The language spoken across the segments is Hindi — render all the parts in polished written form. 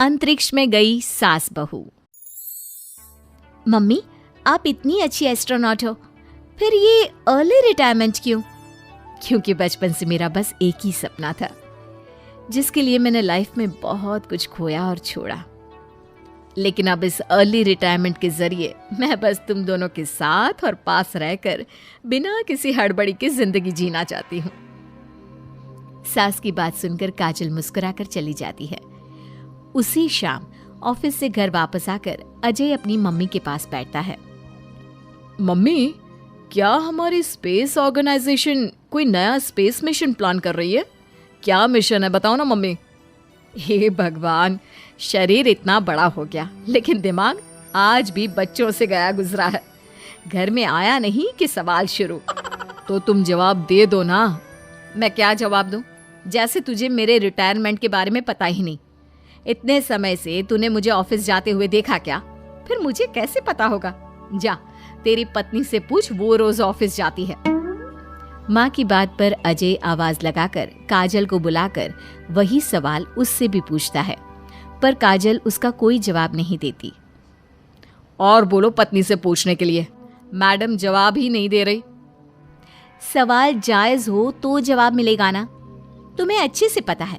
अंतरिक्ष में गई सास बहू। मम्मी, आप इतनी अच्छी एस्ट्रोनॉट हो, फिर ये अर्ली रिटायरमेंट क्यों? क्योंकि बचपन से मेरा बस एक ही सपना था, जिसके लिए मैंने लाइफ में बहुत कुछ खोया और छोड़ा। लेकिन अब इस अर्ली रिटायरमेंट के जरिए मैं बस तुम दोनों के साथ और पास रहकर बिना किसी हड़बड़ी की जिंदगी जीना चाहती हूँ। सास की बात सुनकर काजल मुस्कुराकर चली जाती है। उसी शाम ऑफिस से घर वापस आकर अजय अपनी मम्मी के पास बैठता है। मम्मी, क्या हमारी स्पेस ऑर्गेनाइजेशन कोई नया स्पेस मिशन प्लान कर रही है? क्या मिशन है, बताओ ना मम्मी। हे भगवान, शरीर इतना बड़ा हो गया लेकिन दिमाग आज भी बच्चों से गया गुजरा है। घर में आया नहीं कि सवाल शुरू। तो तुम जवाब दे दो ना। मैं क्या जवाब दूं? जैसे तुझे मेरे रिटायरमेंट के बारे में पता ही नहीं। इतने समय से तूने मुझे ऑफिस जाते हुए देखा क्या? फिर मुझे कैसे पता होगा? जा, तेरी पत्नी से पूछ, वो रोज ऑफिस जाती है। माँ की बात पर अजय आवाज लगाकर काजल को बुलाकर वही सवाल उससे भी पूछता है, पर काजल उसका कोई जवाब नहीं देती। और बोलो पत्नी से पूछने के लिए। मैडम जवाब ही नहीं दे रही। सवाल जायज हो तो जवाब मिलेगा ना। तुम्हें अच्छे से पता है,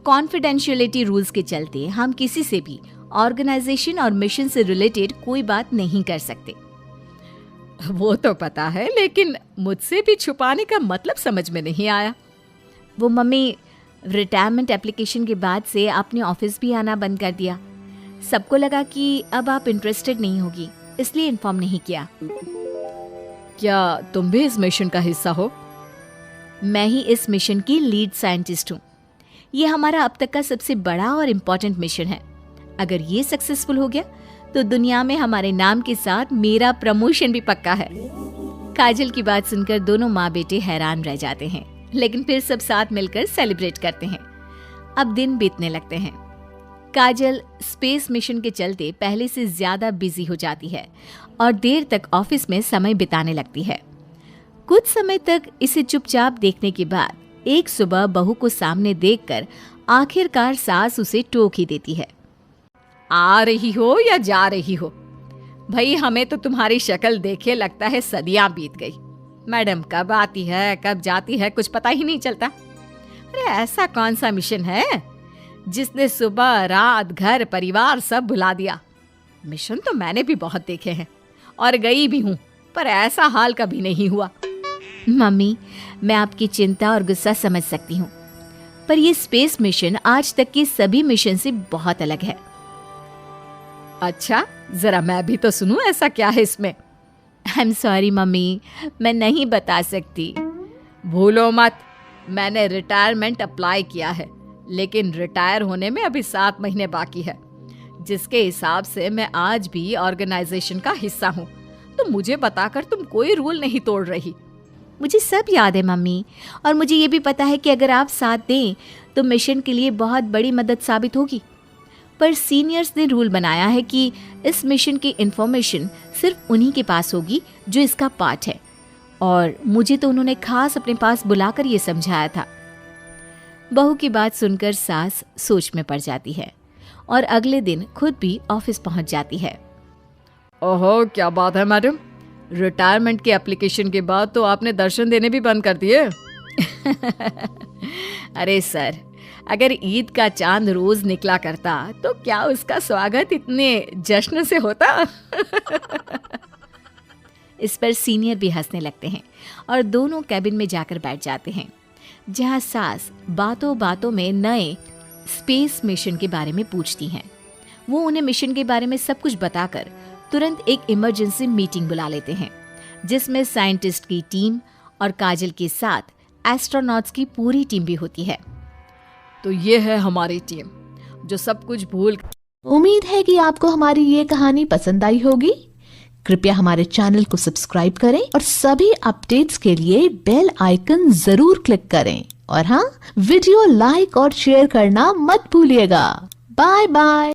कॉन्फिडेंशियलिटी रूल्स के चलते हम किसी से भी ऑर्गेनाइजेशन और मिशन से रिलेटेड कोई बात नहीं कर सकते। वो तो पता है, लेकिन मुझसे भी छुपाने का मतलब समझ में नहीं आया। वो मम्मी, रिटायरमेंट एप्लीकेशन के बाद से आपने ऑफिस भी आना बंद कर दिया। सबको लगा कि अब आप इंटरेस्टेड नहीं होगी, इसलिए इन्फॉर्म नहीं किया। क्या तुम भी इस मिशन का हिस्सा हो? मैं ही इस मिशन की लीड साइंटिस्ट हूँ। ये हमारा अब तक का सबसे बड़ा और इम्पोर्टेंट मिशन है। अगर ये सक्सेसफुल हो गया तो दुनिया में हमारे नाम के साथ मेरा प्रमोशन भी पक्का है। काजल की बात सुनकर दोनों माँ बेटे हैरान रह जाते हैं, लेकिन फिर सब साथ मिलकर सेलिब्रेट करते हैं। अब दिन बीतने लगते हैं। काजल स्पेस मिशन के चलते पहले से ज्यादा बिजी हो जाती है और देर तक ऑफिस में समय बिताने लगती है। कुछ समय तक इसे चुपचाप देखने के बाद एक सुबह बहू को सामने देखकर आखिरकार सास उसे टोक ही देती है। आ रही हो या जा रही हो? भाई, हमें तो तुम्हारी शक्ल देखे लगता है सदियां बीत गई। मैडम कब आती है कब जाती है कुछ पता ही नहीं चलता। अरे ऐसा कौन सा मिशन है जिसने सुबह रात घर परिवार सब भुला दिया? मिशन तो मैंने भी बहुत देखे हैं और गई भी हूँ, पर ऐसा हाल कभी नहीं हुआ। मम्मी, मैं आपकी चिंता और गुस्सा समझ सकती हूँ, पर ये स्पेस मिशन आज तक के सभी मिशन से बहुत अलग है। अच्छा, जरा मैं भी तो सुनूं, ऐसा क्या है इसमें? आई एम सॉरी मम्मी, मैं नहीं बता सकती। भूलो मत, मैंने रिटायरमेंट अप्लाई किया है, लेकिन रिटायर होने में अभी 7 महीने बाकी है, जिसके हिसाब से मैं आज भी ऑर्गेनाइजेशन का हिस्सा हूँ। तो मुझे बताकर तुम कोई रूल नहीं तोड़ रही। मुझे सब याद है मम्मी, और मुझे ये भी पता है कि अगर आप साथ दें तो मिशन के लिए बहुत बड़ी मदद साबित होगी। पर सीनियर्स ने रूल बनाया है कि इस मिशन की इंफॉर्मेशन सिर्फ उन्हीं के पास होगी जो इसका पार्ट है, और मुझे तो उन्होंने खास अपने पास बुलाकर ये समझाया था। बहू की बात सुनकर सास सोच में पड़ जाती है और अगले दिन खुद भी ऑफिस पहुंच जाती है। ओहो, क्या बात है मैडम, रिटायरमेंट के एप्लीकेशन के बाद तो आपने दर्शन देने भी बंद कर दिए। अरे सर, अगर ईद का चांद रोज निकला करता तो क्या उसका स्वागत इतने जश्न से होता? इस पर सीनियर भी हंसने लगते हैं और दोनों कैबिन में जाकर बैठ जाते हैं, जहां सास बातों बातों में नए स्पेस मिशन के बारे में पूछती हैं। वो उन्हें मिशन के बारे में सब कुछ बताकर तुरंत एक इमरजेंसी मीटिंग बुला लेते हैं, जिसमें साइंटिस्ट की टीम और काजल के साथ एस्ट्रोनॉट्स की पूरी टीम भी होती है। तो ये है हमारी टीम जो सब कुछ भूल। उम्मीद है कि आपको हमारी ये कहानी पसंद आई होगी। कृपया हमारे चैनल को सब्सक्राइब करें और सभी अपडेट्स के लिए बेल आइकन जरूर क्लिक करें। और हाँ, वीडियो लाइक और शेयर करना मत भूलिएगा। Bye bye.